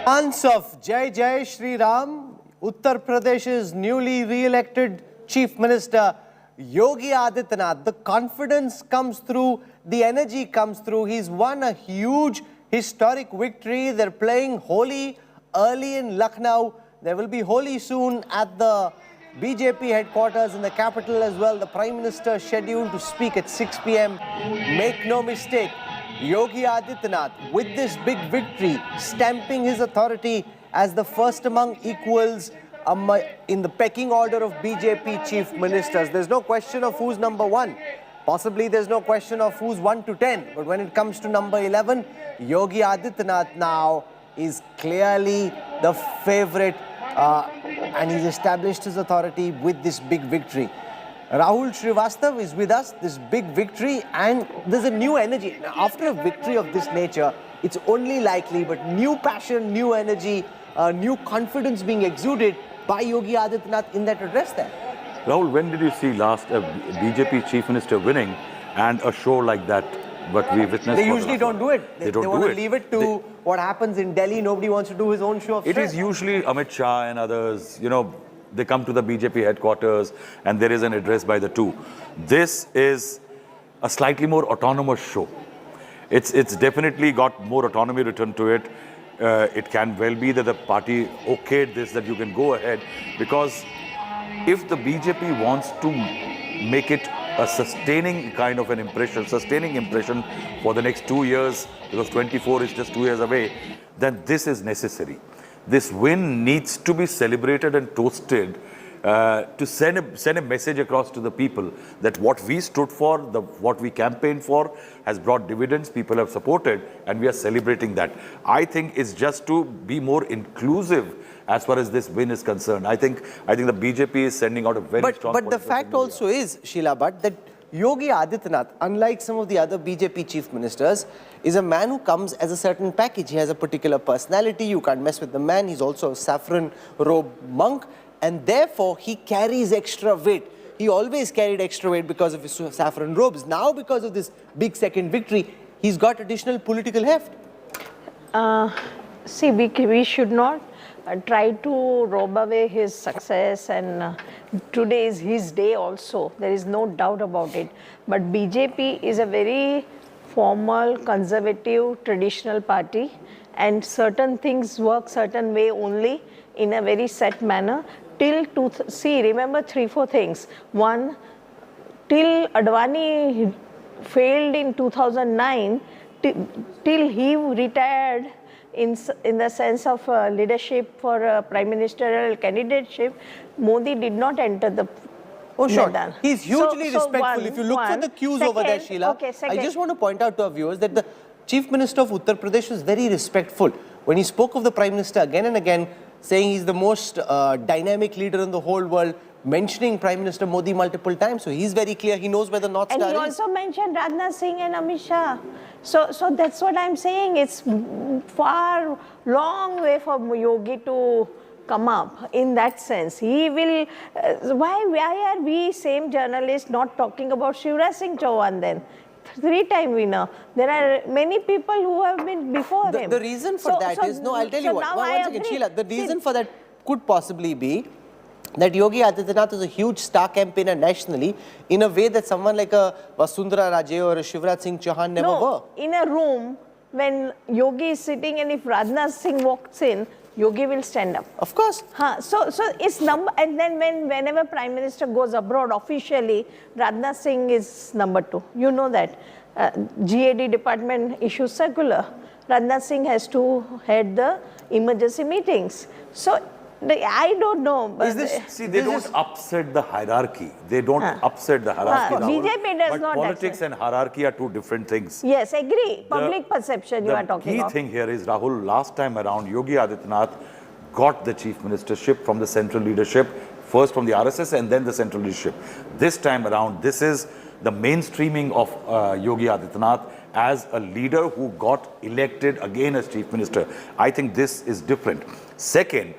Chants of Jai Jai Shri Ram, Uttar Pradesh's newly re-elected Chief Minister Yogi Adityanath. The confidence comes through, the energy comes through. He's won a huge historic victory. They're playing Holi early in Lucknow. There will be Holi soon at the BJP headquarters in the capital as well. The Prime Minister scheduled to speak at 6 p.m. Make no mistake, Yogi Adityanath, with this big victory, stamping his authority as the first among equals in the pecking order of BJP chief ministers. There's no question of who's number one. Possibly there's no question of who's 1 to 10. But when it comes to number 11, Yogi Adityanath now is clearly the favorite and he's established his authority with this big victory. Rahul Srivastav is with us, this big victory, and there's a new energy. Now, after a victory of this nature, it's only likely, but new passion, new energy, new confidence being exuded by Yogi Adityanath in that address there. Rahul, when did you see last a BJP chief minister winning and a show like that, what we witnessed? They usually don't do it. They want to it. leave it to what happens in Delhi. Nobody wants to do his own show of strength. It is usually Amit Shah and others, you know, they come to the BJP headquarters and there is an address by the two. This is a slightly more autonomous show. It's definitely got more autonomy returned to it. It can well be that the party okayed this, that you can go ahead, because if the BJP wants to make it a sustaining kind of an impression, sustaining impression for the next 2 years, because 24 is just 2 years away, then this is necessary. This win needs to be celebrated and toasted to send a message across to the people that what we stood for, what we campaigned for has brought dividends, people have supported, and we are celebrating that. I think it's just to be more inclusive as far as this win is concerned. I think the BJP is sending out a very strong... But the fact also is, Sheila Bhatt, that Yogi Adityanath, unlike some of the other BJP chief ministers, is a man who comes as a certain package. He has a particular personality. You can't mess with the man. He's also a saffron robe monk. And therefore, he carries extra weight. He always carried extra weight because of his saffron robes. Now, because of this big second victory, he's got additional political heft. See, we should not try to rob away his success, and today is his day also. There is no doubt about it. But BJP is a very formal, conservative, traditional party, and certain things work certain way only in a very set manner. Remember 3-4 things. One, till Advani failed in 2009, till he retired in the sense of leadership for prime ministerial candidateship, Modi did not enter the Maidan. He's hugely respectful. If you look for the cues over there, Sheila, I just want to point out to our viewers that the Chief Minister of Uttar Pradesh was very respectful. When he spoke of the Prime Minister again and again, saying he's the most dynamic leader in the whole world, mentioning Prime Minister Modi multiple times. So he's very clear. He knows where the North Star is. And he also mentioned Rajnath Singh and Amit Shah. So that's what I'm saying. It's long way for Yogi to come up in that sense. He will... why are we, same journalists, not talking about Shivraj Singh Chauhan then? 3-time winner. There are many people who have been before him. The reason for that is... No, I'll tell you what. One second, Sheila. The reason for that could possibly be that Yogi Adityanath is a huge star campaigner nationally in a way that someone like a Vasundhara Raje or a Shivraj Singh Chauhan never were. In a room, when Yogi is sitting and if Rajnath Singh walks in, Yogi will stand up. Of course. So it's number, and then whenever Prime Minister goes abroad officially, Rajnath Singh is number 2. You know that. GAD department issues circular. Rajnath Singh has to head the emergency meetings. So I don't know. But they don't upset the hierarchy. They don't upset the hierarchy. BJP does not. Politics and hierarchy are two different things. Yes, agree. Public perception you are talking about. The key thing here is, Rahul, last time around, Yogi Adityanath got the chief ministership from the central leadership, first from the RSS and then the central leadership. This time around, this is the mainstreaming of Yogi Adityanath as a leader who got elected again as chief minister. I think this is different. Second,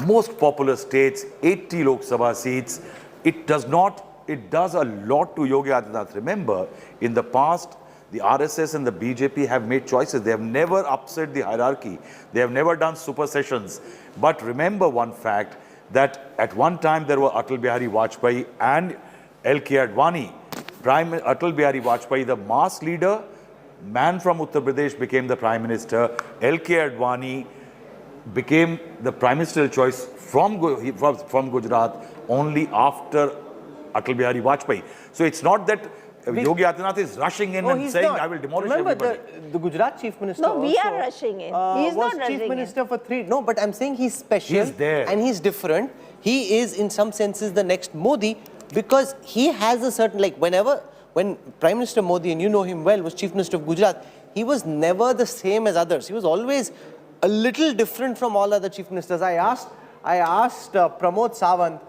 most popular states, 80 Lok Sabha seats, it does a lot to Yogi Adityanath. Remember, in the past, the RSS and the BJP have made choices. They have never upset the hierarchy. They have never done supersessions. But remember one fact, that at one time there were Atal Bihari Vajpayee and L.K. Advani. Atal Bihari Vajpayee, the mass leader, man from Uttar Pradesh, became the Prime Minister. L.K. Advani became the Prime Ministerial choice from Gujarat only after Atal Bihari Vajpayee. So it's not that Yogi Adityanath is rushing in and saying, not. I will demolish Remember, everybody. the Gujarat Chief Minister No, we also, are rushing in. He's was not Chief rushing Minister for 3. No, but I'm saying he's special. He's there. And he's different. He is, in some senses, the next Modi because he has a certain, like, when Prime Minister Modi, and you know him well, was Chief Minister of Gujarat, he was never the same as others. He was always a little different from all other Chief Ministers. I asked Pramod Sawant,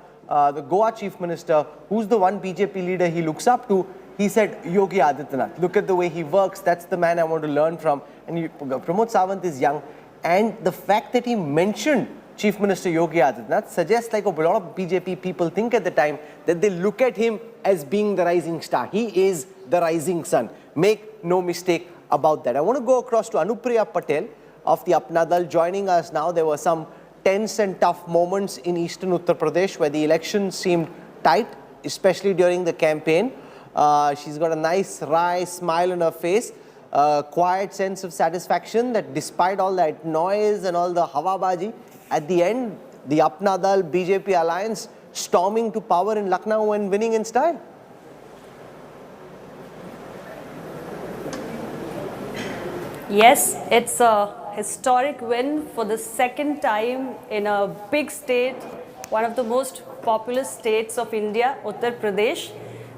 the Goa Chief Minister, who's the one BJP leader he looks up to. He said, Yogi Adityanath. Look at the way he works. That's the man I want to learn from. And Pramod Sawant is young. And the fact that he mentioned Chief Minister Yogi Adityanath suggests, like a lot of BJP people think at the time, that they look at him as being the rising star. He is the rising sun. Make no mistake about that. I want to go across to Anupriya Patel of the Apna Dal joining us now. There were some tense and tough moments in eastern Uttar Pradesh where the election seemed tight, especially during the campaign. She's got a nice wry smile on her face, quiet sense of satisfaction that despite all that noise and all the hawabaji, at the end, the Apna Dal BJP alliance storming to power in Lucknow and winning in style. Yes, it's a historic win for the second time in a big state, one of the most populous states of India, Uttar Pradesh.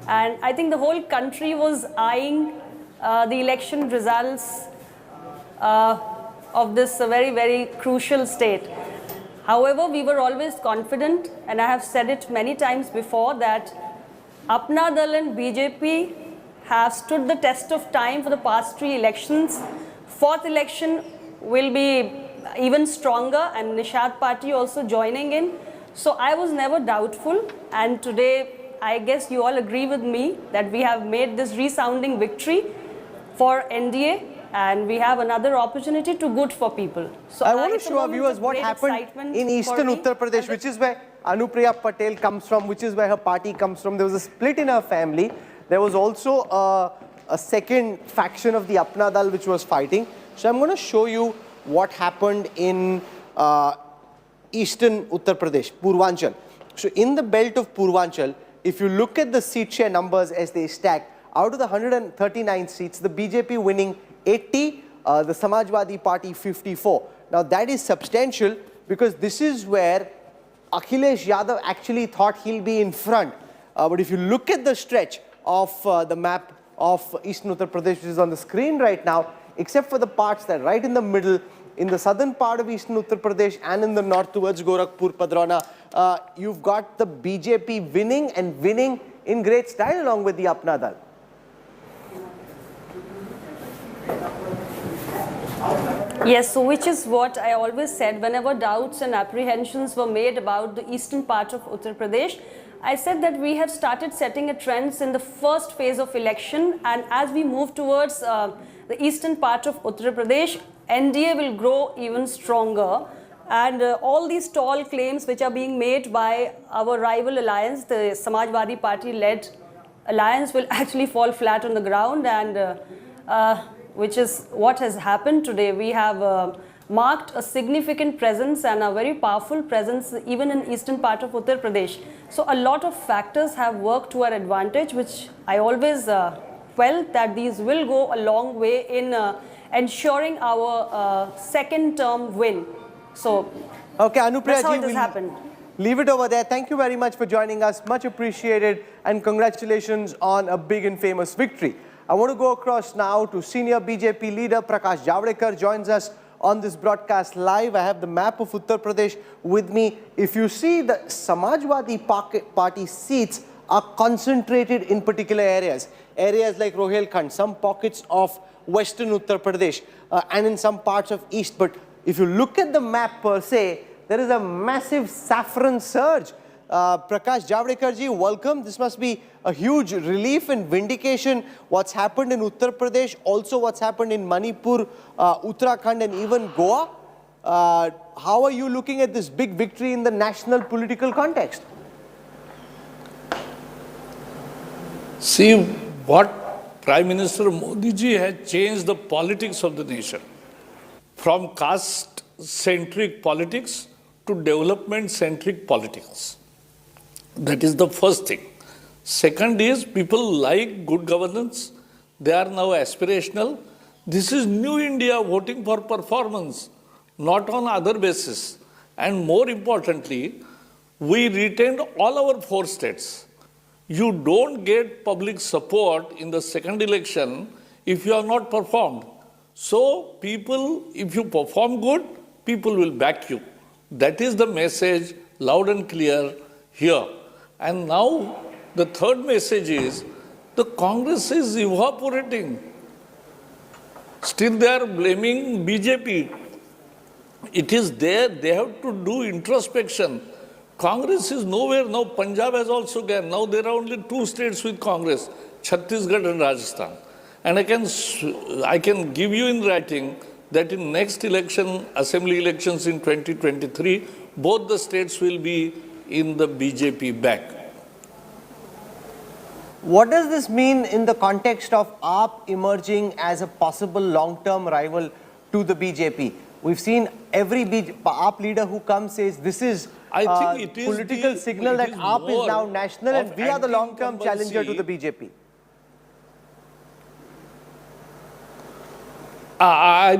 And I think the whole country was eyeing the election results of this very, very crucial state. However, we were always confident, and I have said it many times before, that Apna Dal and BJP have stood the test of time for the past 3 elections. Fourth election will be even stronger, and Nishad Party also joining in. So I was never doubtful, and today I guess you all agree with me that we have made this resounding victory for NDA, and we have another opportunity to good for people. So I want to it's a show our moment viewers of what great happened excitement in eastern for me. Uttar Pradesh, which is where Anupriya Patel comes from, which is where her party comes from. There was a split in her family. There was also a second faction of the Apna Dal which was fighting. So I'm going to show you what happened in eastern Uttar Pradesh, Purvanchal. So in the belt of Purvanchal, if you look at the seat share numbers as they stack, out of the 139 seats, the BJP winning 80, the Samajwadi Party 54. Now that is substantial because this is where Akhilesh Yadav actually thought he'll be in front. But if you look at the stretch of the map of eastern Uttar Pradesh, which is on the screen right now, except for the parts that are right in the middle, in the southern part of eastern Uttar Pradesh and in the north towards Gorakhpur, Padrauna, you've got the BJP winning and winning in great style along with the Apna Dal. Yes, so which is what I always said whenever doubts and apprehensions were made about the eastern part of Uttar Pradesh. I said that we have started setting a trend in the first phase of election, and as we move towards the eastern part of Uttar Pradesh, NDA will grow even stronger, and all these tall claims which are being made by our rival alliance, the Samajwadi Party led alliance, will actually fall flat on the ground, and which is what has happened today. We have marked a significant presence and a very powerful presence even in eastern part of Uttar Pradesh. So a lot of factors have worked to our advantage, which I always felt that these will go a long way in ensuring our second term win. So okay, Anupriya that's how ji, it has happened. Leave it over there. Thank you very much for joining us. Much appreciated, and congratulations on a big and famous victory. I want to go across now to senior BJP leader Prakash Javadekar joins us on this broadcast live. I have the map of Uttar Pradesh with me. If you see, the Samajwadi Party seats are concentrated in particular areas. Areas like Rohelkhand, some pockets of western Uttar Pradesh, and in some parts of east. But if you look at the map per se, there is a massive saffron surge. Prakash Javadekar ji, welcome. This must be a huge relief and vindication. What's happened in Uttar Pradesh, also what's happened in Manipur, Uttarakhand, and even Goa. How are you looking at this big victory in the national political context? See, what Prime Minister Modi ji has changed the politics of the nation from caste-centric politics to development-centric politics. That is the first thing. Second is people like good governance. They are now aspirational. This is new India voting for performance, not on other basis. And more importantly, we retained all our 4 states. You don't get public support in the second election if you have not performed. So people, if you perform good, people will back you. That is the message, loud and clear here. And now the third message is, the Congress is evaporating. Still they are blaming BJP. It is there, they have to do introspection. Congress is nowhere. Now Punjab has also gone. Now there are only 2 states with Congress, Chhattisgarh and Rajasthan. And I can give you in writing that in next election, assembly elections in 2023, both the states will be in the BJP back. What does this mean in the context of AAP emerging as a possible long-term rival to the BJP? We've seen every AAP leader who comes says this is I think it is political signal that AAP is now national and we are the long-term challenger to the BJP. I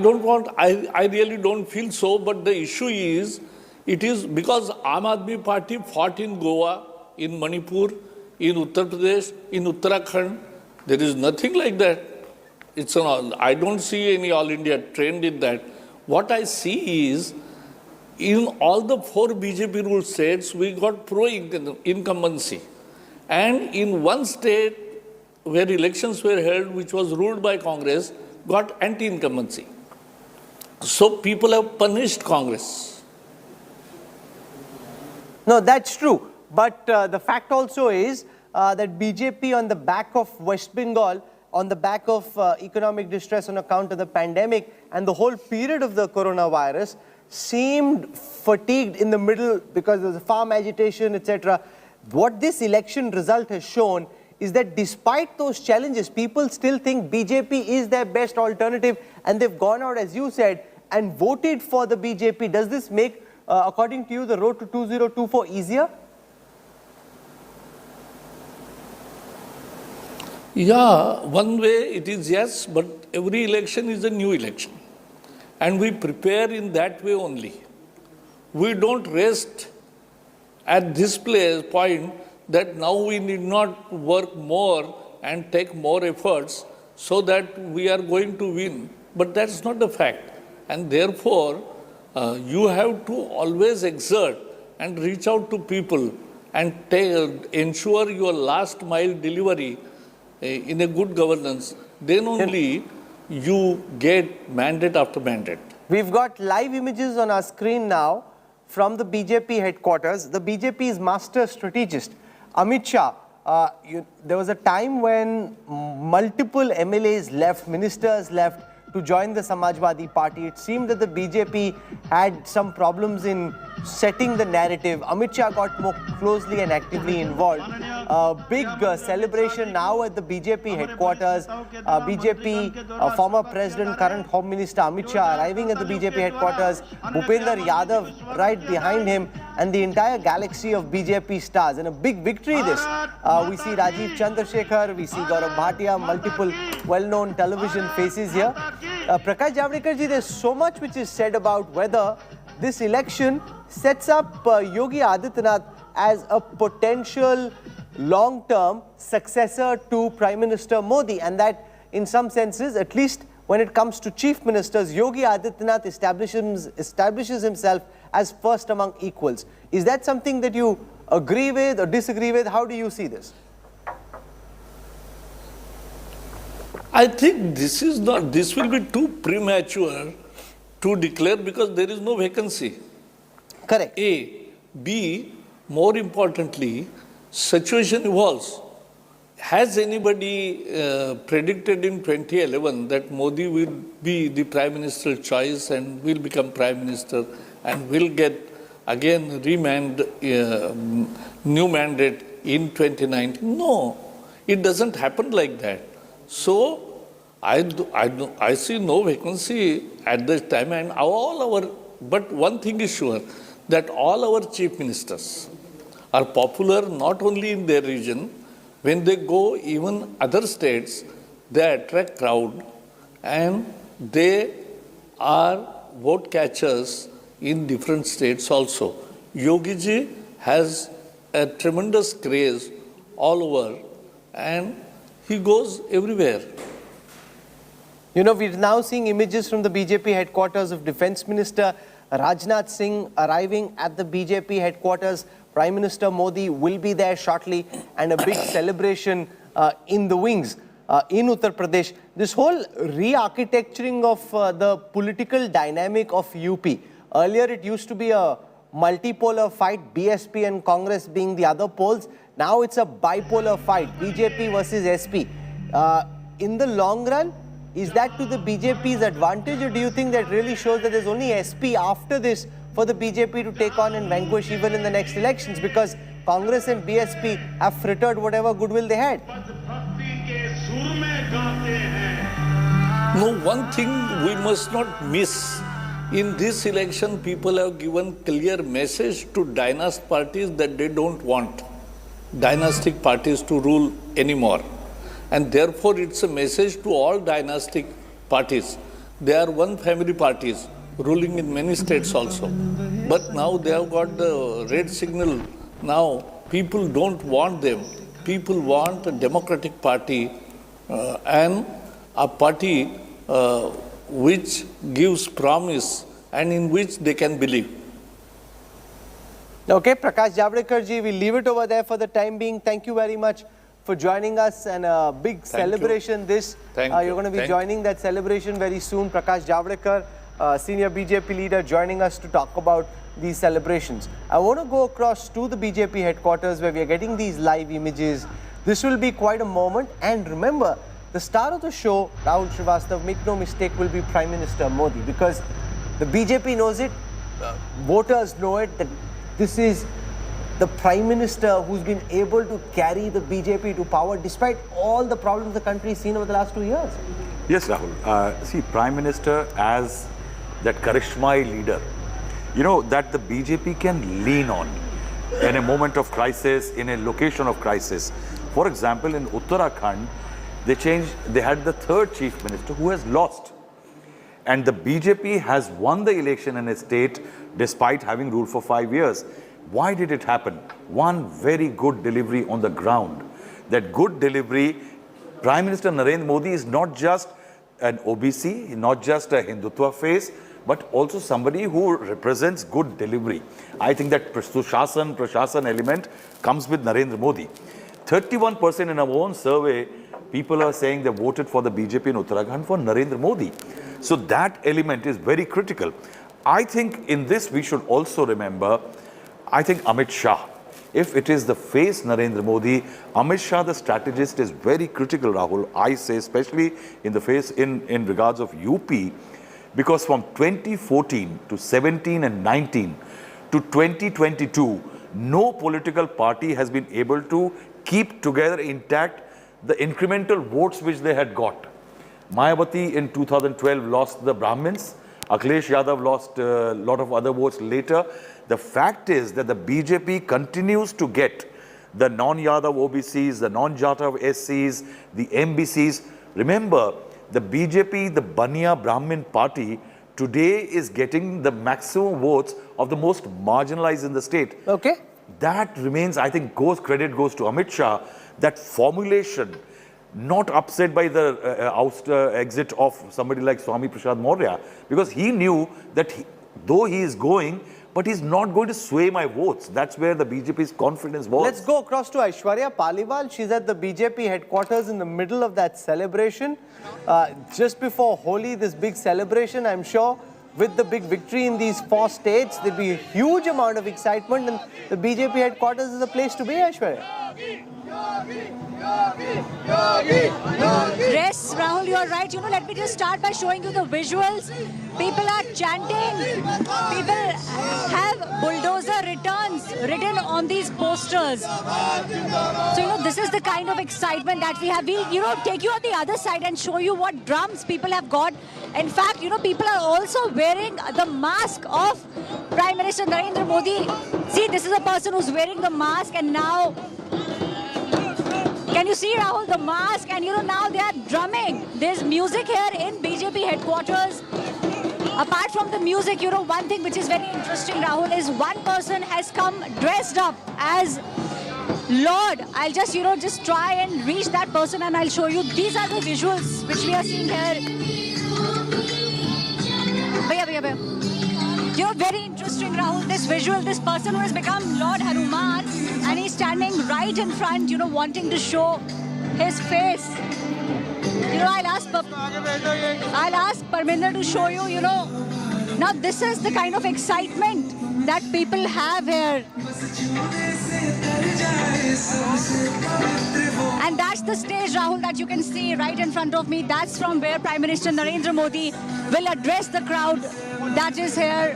really don't feel so, but the issue is, it is because Aam Aadmi Party fought in Goa, in Manipur, in Uttar Pradesh, in Uttarakhand. There is nothing like that. I don't see any All India trend in that. What I see is, in all the 4 BJP ruled states, we got pro-incumbency. And in one state where elections were held, which was ruled by Congress, got anti-incumbency. So people have punished Congress. No, that's true. But the fact also is that BJP on the back of West Bengal, on the back of economic distress on account of the pandemic and the whole period of the coronavirus, seemed fatigued in the middle because there was farm agitation, etc. What this election result has shown is that despite those challenges, people still think BJP is their best alternative and they've gone out, as you said, and voted for the BJP. Does this make, according to you, the road to 2024 easier? Yeah, one way it is yes, but every election is a new election. And we prepare in that way only. We don't rest at this point that now we need not work more and take more efforts so that we are going to win. But that's not the fact. And therefore, you have to always exert and reach out to people and ensure your last mile delivery in a good governance. Then only you get mandate after mandate. We've got live images on our screen now from the BJP headquarters. The BJP's master strategist, Amit Shah, there was a time when multiple MLAs left, ministers left to join the Samajwadi Party. It seemed that the BJP had some problems in setting the narrative. Amit Shah got more closely and actively involved. Big celebration now at the BJP headquarters. BJP former President, current Home Minister Amit Shah arriving at the BJP headquarters. Bhupender Yadav right behind him, and the entire galaxy of BJP stars. And a big victory this. We see Rajiv Chandrasekhar, we see Gaurav Bhatia, multiple well-known television faces here. Prakash Javadekar ji, there's so much which is said about whether this election sets up Yogi Adityanath as a potential long-term successor to Prime Minister Modi, and that in some senses, at least when it comes to chief ministers, Yogi Adityanath establishes himself as first among equals. Is that something that you agree with or disagree with? How do you see this? I think this will be too premature to declare because there is no vacancy. Correct. A. B. More importantly, situation evolves. Has anybody predicted in 2011 that Modi will be the Prime Minister choice and will become Prime Minister and will get again new mandate in 2019? No, it doesn't happen like that. So I see no vacancy at this time, and but one thing is sure, that all our chief ministers are popular not only in their region. When they go even other states, they attract crowd and they are vote catchers in different states also. Yogi ji has a tremendous craze all over and he goes everywhere. You know, we're now seeing images from the BJP headquarters of Defence Minister Rajnath Singh arriving at the BJP headquarters. Prime Minister Modi will be there shortly, and a big celebration in the wings in Uttar Pradesh. This whole re-architecturing of the political dynamic of UP. Earlier it used to be a multipolar fight, BSP and Congress being the other poles. Now it's a bipolar fight, BJP versus SP. In the long run, is that to the BJP's advantage, or do you think that really shows that there's only SP after this for the BJP to take on and vanquish even in the next elections, because Congress and BSP have frittered whatever goodwill they had? No, one thing we must not miss. In this election, people have given clear message to dynastic parties that they don't want dynastic parties to rule anymore. And therefore, it's a message to all dynastic parties. They are one family parties, ruling in many states also. But now they have got the red signal. Now people don't want them. People want a democratic party and a party which gives promise and in which they can believe. Okay, Prakash Javadekar ji, we'll leave it over there for the time being. Thank you very much for joining us, and a big celebration You're going to be joining that celebration very soon. Prakash Javadekar, senior BJP leader, joining us to talk about these celebrations. I want to go across to the BJP headquarters where we are getting these live images. This will be quite a moment, and remember, the star of the show, Rahul Srivastav, make no mistake, will be Prime Minister Modi, because the BJP knows it, voters know it, that this is the Prime Minister who's been able to carry the BJP to power despite all the problems the country has seen over the last 2 years. Yes, Rahul. See, Prime Minister as that charisma leader, you know, that the BJP can lean on in a moment of crisis, in a location of crisis. For example, in Uttarakhand, they had the third chief minister who has lost. And the BJP has won the election in a state despite having ruled for 5 years. Why did it happen? One very good delivery on the ground. That good delivery, Prime Minister Narendra Modi is not just an OBC, not just a Hindutva face, but also somebody who represents good delivery. I think that Prashasana element comes with Narendra Modi. 31% in our own survey, people are saying they voted for the BJP in Uttarakhand for Narendra Modi. So that element is very critical. I think in this we should also remember, I think Amit Shah, if it is the face Narendra Modi, Amit Shah, the strategist, is very critical, Rahul. I say, especially in the face in regards of UP, because from 2014 to 17 and 19 to 2022, no political party has been able to keep together intact the incremental votes which they had got. Mayawati in 2012 lost the Brahmins. Akhilesh Yadav lost a lot of other votes later. The fact is that the BJP continues to get the non-Yadav OBCs, the non-Jatav SCs, the MBCs. Remember, the BJP, the Bania Brahmin party, today is getting the maximum votes of the most marginalized in the state. Okay. That remains, I think, credit goes to Amit Shah. That formulation, not upset by the exit of somebody like Swami Prasad Maurya, because he knew that though he is going, but he's not going to sway my votes. That's where the BJP's confidence was. Let's go across to Aishwarya Paliwal. She's at the BJP headquarters in the middle of that celebration. Just before Holi, this big celebration, I'm sure with the big victory in these 4 states. There'll be a huge amount of excitement, and the BJP headquarters is a place to be, Aishwarya. Yes, Rahul, you're right. Let me just start by showing you the visuals. People are chanting. People have bulldozer returns written on these posters. So, this is the kind of excitement that we have. We'll, take you on the other side and show you what drums people have got. In fact, people are also wearing the mask of Prime Minister Narendra Modi. See, this is a person who's wearing the mask, and now... Can you see, Rahul, the mask? And now they are drumming. There's music here in BJP headquarters. Apart from the music, one thing which is very interesting, Rahul, is one person has come dressed up as Lord. I'll just, just try and reach that person and I'll show you. These are the visuals which we are seeing here. Very interesting, Rahul, this visual, this person who has become Lord Hanuman, and he's standing right in front, wanting to show his face. I'll ask Parminder to show you, now this is the kind of excitement that people have here. And that's the stage, Rahul, that you can see right in front of me. That's from where Prime Minister Narendra Modi will address the crowd that is here.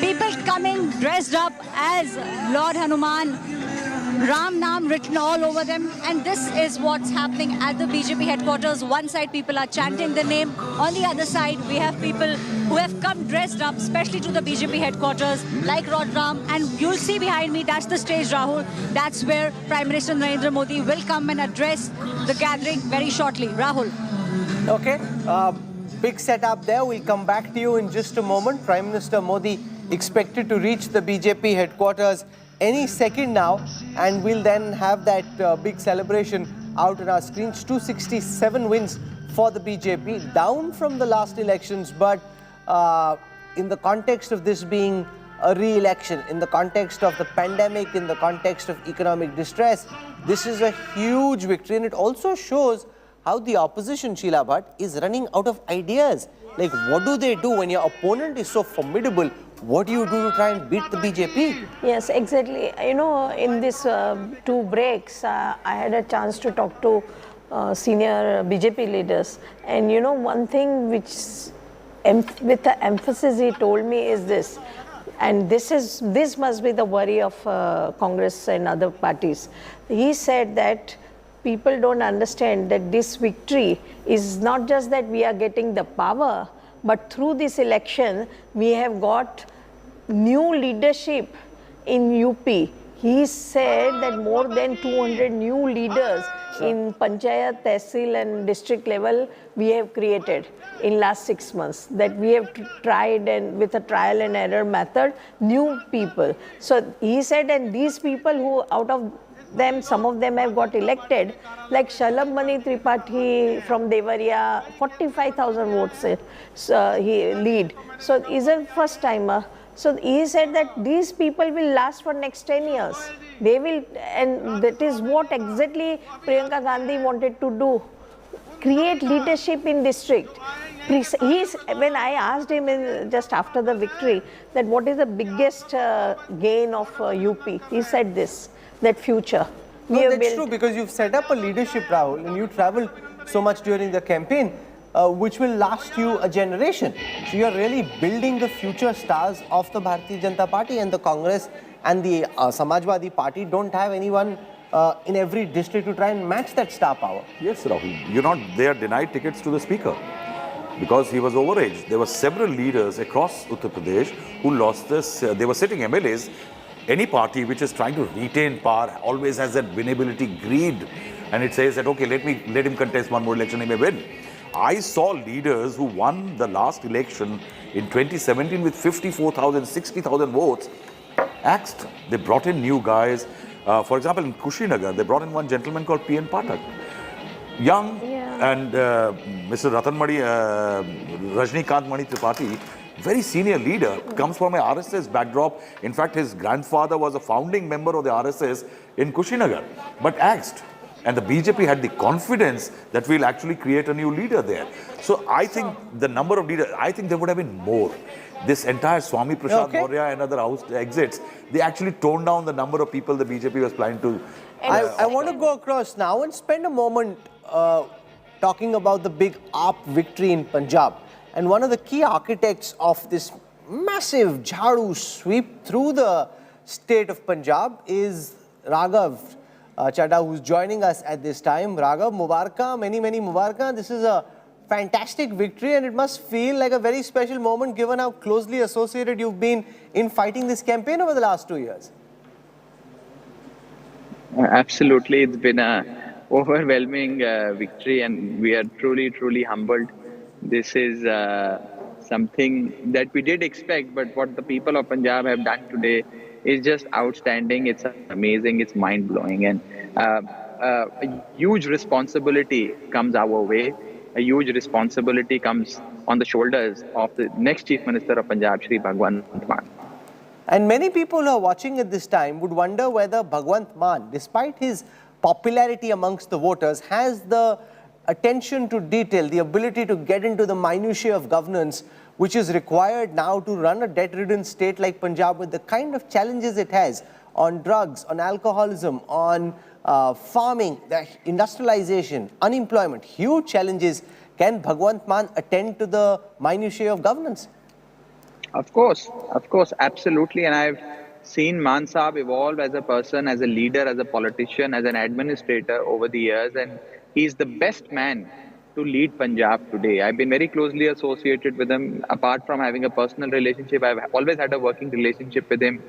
People coming dressed up as Lord Hanuman, Ram Naam written all over them. And this is what's happening at the BJP headquarters. One side, people are chanting the name. On the other side, we have people who have come dressed up, especially to the BJP headquarters, like Lord Ram. And you'll see behind me, that's the stage, Rahul. That's where Prime Minister Narendra Modi will come and address the gathering very shortly. Rahul. Okay. Big setup there. We'll come back to you in just a moment. Prime Minister Modi expected to reach the BJP headquarters any second now, and we'll then have that big celebration out on our screens. 267 wins for the BJP, down from the last elections, but in the context of this being a re-election, in the context of the pandemic, in the context of economic distress, this is a huge victory, and it also shows how the opposition, Sheila Bhatt, is running out of ideas. Like, what do they do when your opponent is so formidable? What do you do to try and beat the BJP? Yes, exactly. In this 2 breaks, I had a chance to talk to senior BJP leaders. And one thing which, with the emphasis he told me is this, and this must be the worry of Congress and other parties. He said that people don't understand that this victory is not just that we are getting the power, but through this election, we have got new leadership in UP. He said that more than 200 new leaders in Panchayat, Tehsil and district level we have created in last 6 months. That we have tried, and with a trial and error method, new people. So he said, and these people who out of them, some of them have got elected, like Shalabh Mani Tripathi from Devariya, 45,000 votes he lead. So he's a first timer. So he said that these people will last for next 10 years. They will, and that is what exactly Priyanka Gandhi wanted to do. Create leadership in district. When I asked him just after the victory that what is the biggest gain of UP, he said this, that future. No, that's true, because you've set up a leadership, Rahul, and you traveled so much during the campaign, which will last you a generation. So you're really building the future stars of the Bharatiya Janata Party, and the Congress and the Samajwadi Party don't have anyone in every district to try and match that star power. Yes, Rahul. They are denied tickets to the speaker because he was overaged. There were several leaders across Uttar Pradesh who lost this. They were sitting MLAs. Any party which is trying to retain power always has that winnability greed, and it says that, okay, let him contest one more election, he may win. I saw leaders who won the last election in 2017 with 54,000, 60,000 votes axed. They brought in new guys. For example, in Kushinagar, they brought in one gentleman called P.N. Pathak. Young, and Mr. Rajnikant Mani Tripathi, very senior leader, comes from a RSS backdrop. In fact, his grandfather was a founding member of the RSS in Kushinagar, but axed. And the BJP had the confidence that we'll actually create a new leader there. So I think the number of leaders, I think there would have been more. This entire Swami Prasad Okay. Maurya and other house exits, they actually toned down the number of people the BJP was planning to. I want to go across now and spend a moment talking about the big AAP victory in Punjab. And one of the key architects of this massive jharu sweep through the state of Punjab is Raghav Chadha, who's joining us at this time. Raghav, Mubaraka, many Mubaraka. This is a fantastic victory, and it must feel like a very special moment given how closely associated you've been in fighting this campaign over the last 2 years. Absolutely, it's been a overwhelming victory, and we are truly humbled. This is something that we did expect, but what the people of Punjab have done today is just outstanding. It's amazing. It's mind-blowing, and a huge responsibility comes our way. A huge responsibility comes on the shoulders of the next Chief Minister of Punjab, Shri Bhagwant Mann. And many people who are watching at this time would wonder whether Bhagwant Mann, despite his popularity amongst the voters, has the attention to detail, the ability to get into the minutiae of governance, which is required now to run a debt-ridden state like Punjab with the kind of challenges it has on drugs, on alcoholism, on farming, the industrialization, unemployment, huge challenges. Can Bhagwant Mann attend to the minutiae of governance? Of course, absolutely. And I've seen Mann Saab evolve as a person, as a leader, as a politician, as an administrator over the years. And he's the best man to lead Punjab today. I've been very closely associated with him. Apart from having a personal relationship, I've always had a working relationship with him.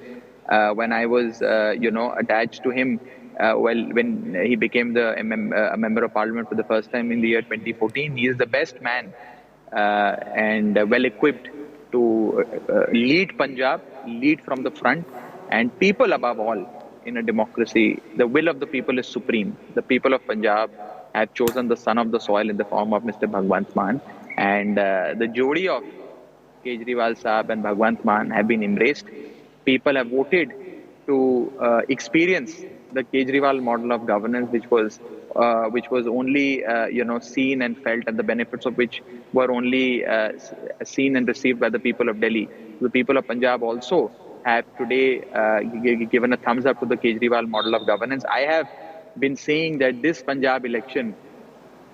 When I was, attached to him, when he became a member of parliament for the first time in the year 2014, he is the best man and well equipped to lead Punjab, lead from the front, and people above all. In a democracy, the will of the people is supreme. The people of Punjab have chosen the son of the soil in the form of Mr. Bhagwant Mann, and the jodi of Kejriwal Saab and Bhagwant Mann have been embraced. People have voted to experience the Kejriwal model of governance, which was only seen and felt, and the benefits of which were only seen and received by the people of Delhi. The people of Punjab also have today given a thumbs up to the Kejriwal model of governance. I have been saying that this Punjab election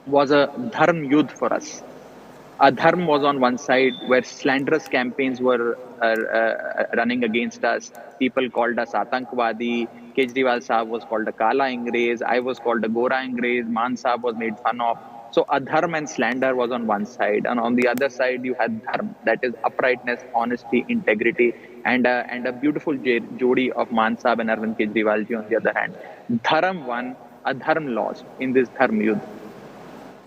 was a dharm yudh for us. A dharm was on one side, where slanderous campaigns were running against us. People called us Atankvadi. Kejriwal Saab was called a Kala Angrez. I was called a Gora Angrez. Man Saab was made fun of. So adharm and slander was on one side, and on the other side you had dharm, that is uprightness, honesty, integrity, and a beautiful jodi of Man Saab and Arvind Kejriwal ji on the other hand. Dharm won, adharm lost in this dharm yudh.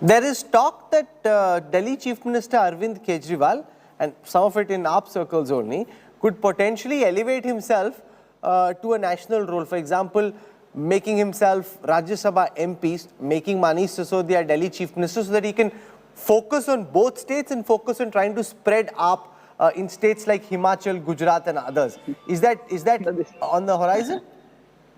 There is talk that Delhi Chief Minister Arvind Kejriwal, and some of it in AAP circles only, could potentially elevate himself to a national role. For example, making himself Rajya Sabha MP, making Manish Sisodia Delhi Chief Minister, so that he can focus on both states and focus on trying to spread AAP in states like Himachal, Gujarat and others. Is that on the horizon?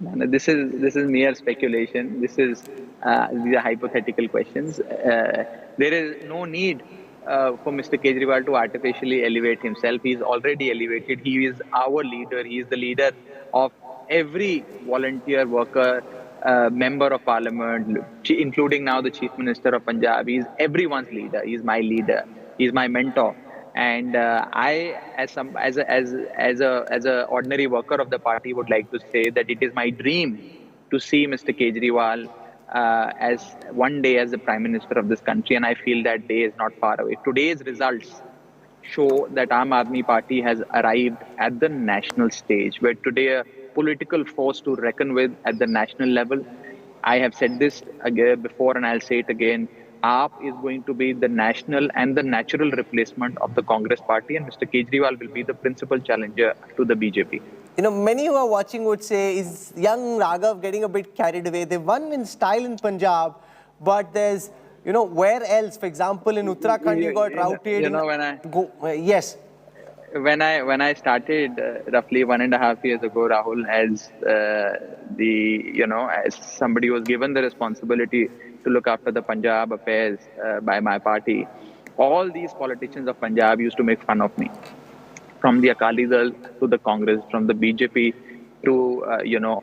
No, this is mere speculation. These are hypothetical questions. There is no need for Mr. Kejriwal to artificially elevate himself. He is already elevated. He is our leader. He is the leader of every volunteer worker, member of parliament, including now the Chief Minister of Punjab. He is everyone's leader. He is my leader. He is my mentor. And I, as a ordinary worker of the party, would like to say that it is my dream to see Mr. Kejriwal as one day as the Prime Minister of this country, and I feel that day is not far away. Today's results show that Aam Aadmi Party has arrived at the national stage, where today a political force to reckon with at the national level. I have said this again before and I'll say it again. AAP is going to be the national and the natural replacement of the Congress party, and Mr. Kejriwal will be the principal challenger to the BJP. You know, many who are watching would say, is young Raghav getting a bit carried away? They've won in style in Punjab, but there's, where else? For example, in Uttarakhand, you got routed. When yes. when I started roughly 1.5 years ago, Rahul, as as somebody who was given the responsibility to look after the Punjab affairs by my party, all these politicians of Punjab used to make fun of me, from the Akali Dal to the Congress, from the BJP to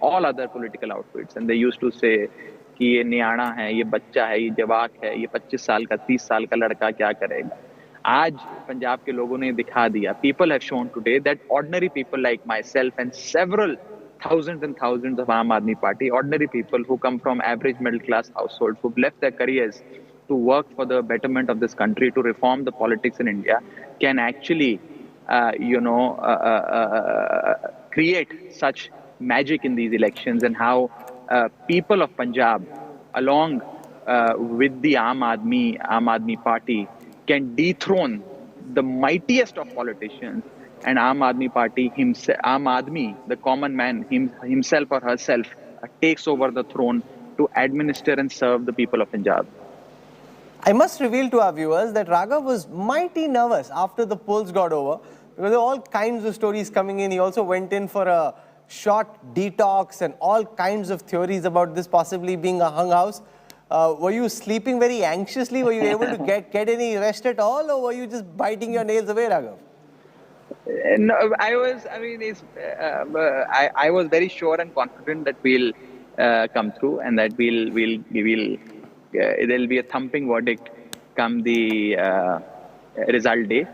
all other political outfits, and they used to say कि ये नियाना है, ये बच्चा है, ये जवाक है, ये 25 साल का 30 साल का लड़का क्या करेगा. आज पंजाब के लोगों ने दिखा दिया. People have shown today that ordinary people like myself and several thousands and thousands of Aam Aadmi Party, ordinary people who come from average middle class households, who've left their careers to work for the betterment of this country, to reform the politics in India, can actually create such magic in these elections, and how people of Punjab, along with the Aam Aadmi Party, can dethrone the mightiest of politicians, and Aam Aadmi Party himself, Aam Aadmi, the common man himself or herself, takes over the throne to administer and serve the people of Punjab. I must reveal to our viewers that Raghav was mighty nervous after the polls got over, because there were all kinds of stories coming in. He also went in for a short detox and all kinds of theories about this possibly being a hung house. Were you sleeping very anxiously? Were you able to get any rest at all, or were you just biting your nails away, Raghav? No, I was. I mean, I was very sure and confident that we'll come through, and that there'll be a thumping verdict come the result day.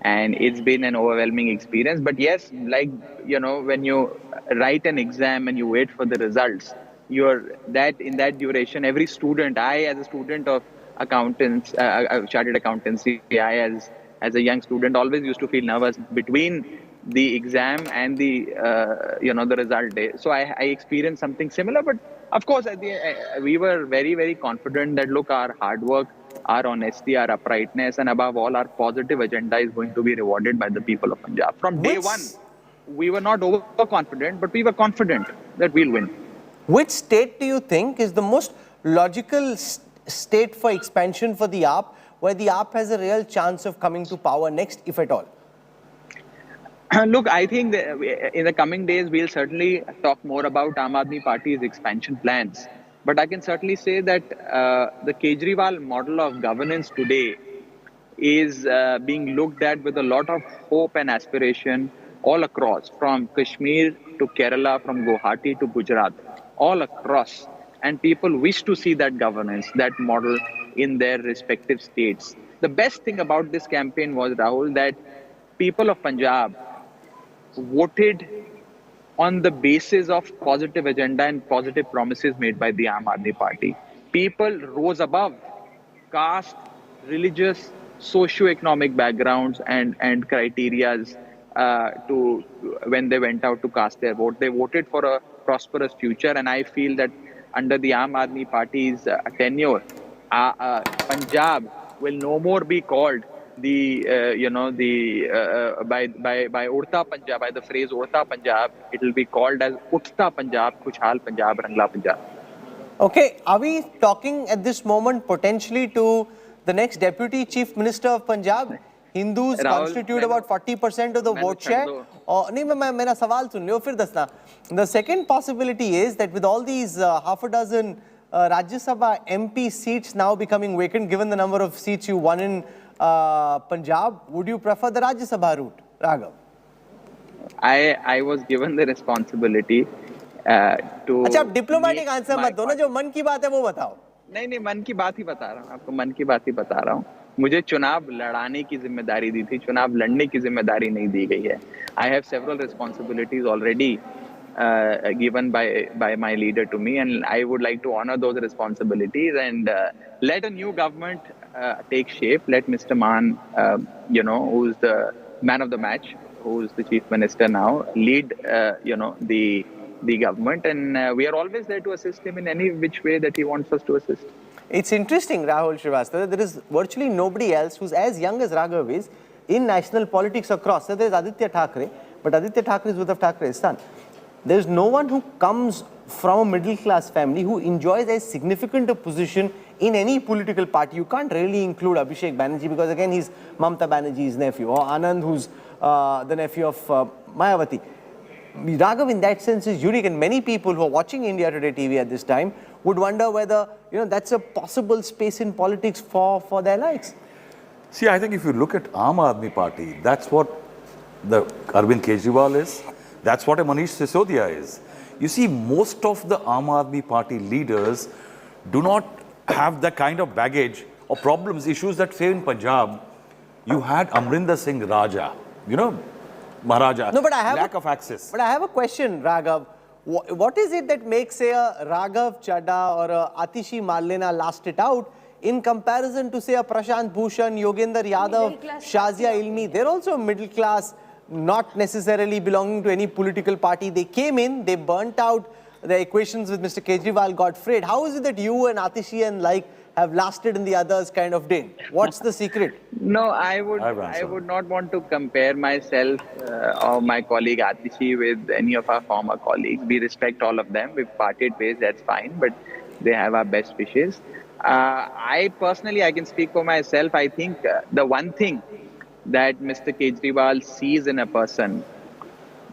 And it's been an overwhelming experience. But yes, like, when you write an exam and you wait for the results, in that duration, every student, I as a student of accountants, chartered accountancy, I as a young student always used to feel nervous between the exam and the the result day. So I experienced something similar. But of course, we were very, very confident that, look, our hard work, our honesty, our uprightness, and above all, our positive agenda is going to be rewarded by the people of Punjab. From day one, we were not overconfident, but we were confident that we'll win. Which state do you think is the most logical state for expansion for the AAP, where the AAP has a real chance of coming to power next, if at all? Look, I think that in the coming days, we'll certainly talk more about Aam Aadmi Party's expansion plans. But I can certainly say that the Kejriwal model of governance today is being looked at with a lot of hope and aspiration all across, from Kashmir to Kerala, from Guwahati to Gujarat, all across. And people wish to see that governance, that model in their respective states. The best thing about this campaign was, Rahul, that people of Punjab voted on the basis of positive agenda and positive promises made by the Aam Aadmi Party. People rose above caste, religious, socio-economic backgrounds and criterias when they went out to cast their vote. They voted for a prosperous future, and I feel that under the Aam Aadmi Party's tenure, Punjab will no more be called by Urta Punjab, by the phrase Urta Punjab. It will be called as Uthta Punjab, Khushhal Punjab, Rangla Punjab. Okay, are we talking at this moment potentially to the next Deputy Chief Minister of Punjab? Hindus constitute about 40% of the vote share. मेरा सवाल सुन लियो फिर दसना. The second possibility is that with all these half a dozen Rajya Sabha MP seats now becoming vacant, given the number of seats you won in Punjab, would you prefer the Rajya Sabha route, Raghav? I was given the responsibility to. अच्छा, आप diplomatic answer मत दो ना, जो मन की बात है वो बताओ. नहीं, मन की बात ही बता रहा हूँ आपको, मन की बात ही बता रहा हूँ. मुझे चुनाव लड़ाने की जिम्मेदारी दी थी, चुनाव लड़ने की जिम्मेदारी नहीं दी गई है. I have several responsibilities already given by my leader to me, and I would like to honor those responsibilities and let a new government take shape. Let Mr. Maan, who's the man of the match, who's the chief minister now, lead, the government, and we are always there to assist him in any which way that he wants us to assist. It's interesting, Rahul Srivastava, there is virtually nobody else who's as young as Raghav is in national politics across. So there is Aditya Thackeray, but Aditya Thackeray is Uddhav Thackeray's son. There is no one who comes from a middle class family who enjoys as significant a position in any political party. You can't really include Abhishek Banerjee because again he's Mamata Banerjee's nephew, or Anand, who's the nephew of Mayawati. Raghav, in that sense, is unique, and many people who are watching India Today TV at this time would wonder whether, that's a possible space in politics for their likes. See, I think if you look at Aam Aadmi Party, that's what the Arvind Kejriwal is. That's what a Manish Sisodia is. You see, most of the Aam Aadmi Party leaders do not have the kind of baggage or problems, issues that say in Punjab, you had Amrinder Singh Raja, Maharaja, No, but I have lack of access. But I have a question, Raghav. What is it that makes, say, a Raghav Chadha or a Atishi Marlena last it out in comparison to, say, a Prashant Bhushan, Yogendra Yadav, Shazia Ilmi? They're also middle class, not necessarily belonging to any political party. They came in, they burnt out, the equations with Mr. Kejriwal got frayed. How is it that you and Atishi and have lasted and the others kind of didn't? What's the secret? No, I would not want to compare myself or my colleague Atishi with any of our former colleagues. We respect all of them. We've parted ways, that's fine, but they have our best wishes. I personally, I can speak for myself. I think the one thing that Mr. Kejriwal sees in a person,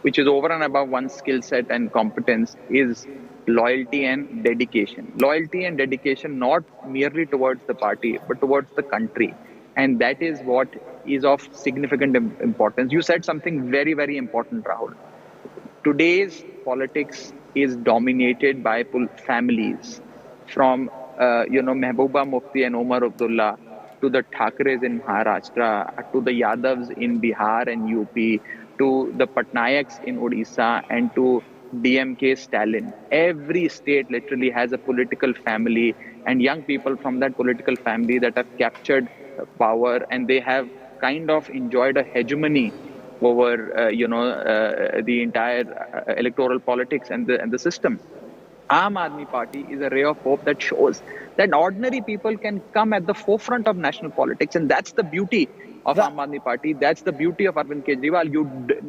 which is over and above one's skill set and competence, is loyalty and dedication. Loyalty and dedication not merely towards the party, but towards the country. And that is what is of significant importance. You said something very, very important, Rahul. Today's politics is dominated by families, from Mehbooba Mufti and Omar Abdullah, to the Thakres in Maharashtra, to the Yadavs in Bihar and UP, to the Patnayaks in Odisha, and to DMK Stalin. Every state literally has a political family and young people from that political family that have captured power, and they have kind of enjoyed a hegemony over the entire electoral politics and the system. Aam Aadmi Party is a ray of hope that shows that ordinary people can come at the forefront of national politics, and that's the beauty of Aam Aadmi Party. That's the beauty of Arvind Kejriwal. You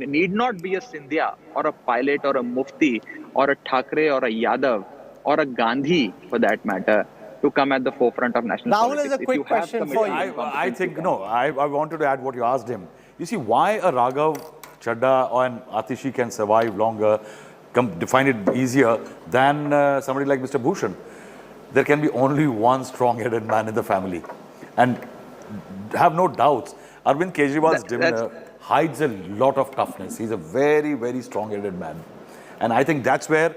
need not be a Scindia or a Pilot or a Mufti or a Thakre or a Yadav or a Gandhi, for that matter, to come at the forefront of national Rahul, politics. is a quick question for you. I think, I wanted to add what you asked him. You see, why a Raghav Chadha or an Atishi can survive longer, find it easier than somebody like Mr. Bhushan. There can be only one strong-headed man in the family. And have no doubts, Arvind Kejriwal's demeanor hides a lot of toughness. He's a very, very strong-headed man. And I think that's where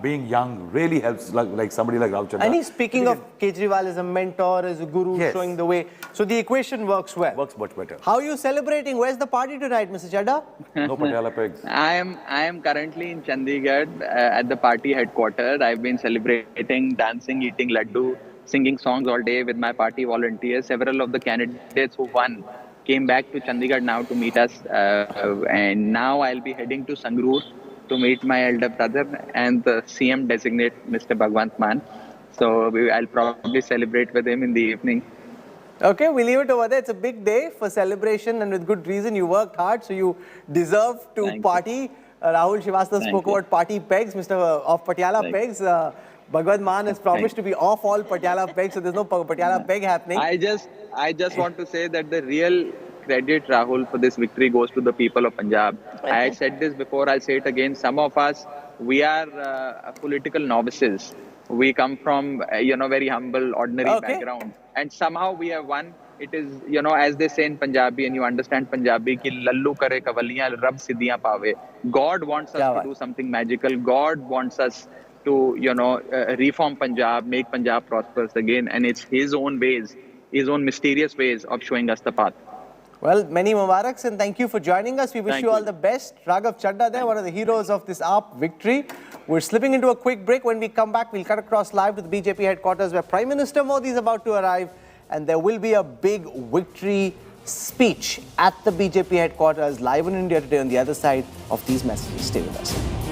being young really helps, like somebody like Raghav Chadha. And he's speaking of Kejriwal as a mentor, as a guru, Yes. showing the way. So the equation works well. Works much better. How are you celebrating? Where's the party tonight, Mr. Chadha? No Patiala pegs. I am currently in Chandigarh at the party headquarters. I've been celebrating, dancing, eating laddu, singing songs all day with my party volunteers. Several of the candidates who won came back to Chandigarh now to meet us. And now I'll be heading to Sangrur to meet my elder brother and the CM designate, Mr. Bhagwant Mann. So I'll probably celebrate with him in the evening. Okay, we'll leave it over there. It's a big day for celebration, and with good reason. You worked hard, so you deserve to Thank party. Rahul Srivastava spoke about party pegs. Mr. Of Patiala pegs. Bhagwant Mann has promised to be off all Patiala pegs, so there's no Patiala peg happening. I just want to say that the real credit, Rahul, for this victory goes to the people of Punjab. I said this before, I'll say it again. Some of us, we are political novices. We come from, very humble, ordinary background. And somehow we have won. It is, as they say in Punjabi, and you understand Punjabi, ki lallu kare kavaliyan, rab siddhiyan paave. God wants us to do something magical. God wants us to, reform Punjab, make Punjab prosperous again. And it's His own ways, His own mysterious ways of showing us the path. Well, many Mubaraks, and thank you for joining us. We wish you all the best. Raghav Chadha there, one of the heroes of this AAP victory. We're slipping into a quick break. When we come back, we'll cut across live to the BJP headquarters where Prime Minister Modi is about to arrive, and there will be a big victory speech at the BJP headquarters live in India Today on the other side of these messages. Stay with us.